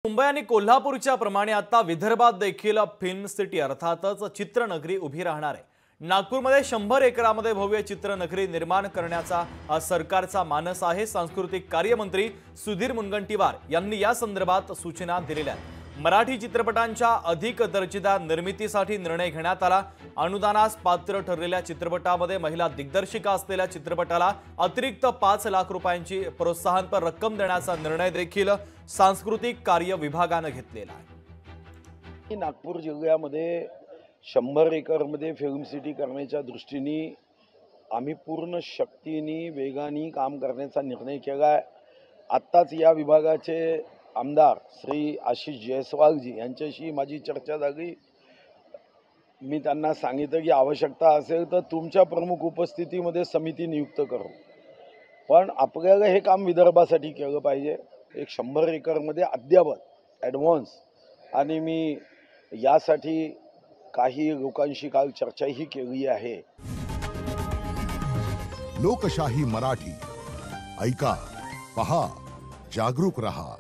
मुंबई आणि कोल्हापूरच्या प्रमाणे आता विदर्भात देखील फिल्म सिटी अर्थातच चित्रनगरी उभी राहणार आहे। नागपूरमध्ये 100 एकरामध्ये भव्य चित्रनगरी निर्माण करण्याचा सरकारचा मानस आहे। सांस्कृतिक कार्यमंत्री सुधीर मुनगंटीवार यांनी या संदर्भात सूचना दिलेल्या आहेत। मराठी चित्रपटांच्या अधिक दर्जेदार निर्मितीसाठी निर्णय घेण्यात आला। अनुदानास पात्र ठरलेल्या चित्रपटामध्ये महिला दिग्दर्शिका असलेल्या चित्रपटाला अतिरिक्त 5 लाख रुपयांची प्रोत्साहनपर रक्कम देण्याचा निर्णय देखील सांस्कृतिक कार्य विभागाने घेतलेला आहे। नागपूर जिल्ह्यामध्ये 100 एकरमध्ये फिल्म सिटी करण्याच्या दृष्टीने आम्ही पूर्ण शक्तीने वेगाने काम करण्याचा निर्णय केला आहे। आत्ताच या विभागाचे आमदार श्री आशिष जयस्वालजी यांच्याशी माझी चर्चा झाली। मी त्यांना सांगितलं की आवश्यकता असेल तर तुमच्या प्रमुख उपस्थितीमध्ये समिती नियुक्त करू, पण आपल्याला हे काम विदर्भासाठी केलं पाहिजे। एक 100 एकरमध्ये अद्यावत ॲडव्हान्स आणि मी यासाठी काही लोकांशी काल चर्चाही केली आहे। लोकशाही मराठी ऐका, पहा, जागरूक रहा।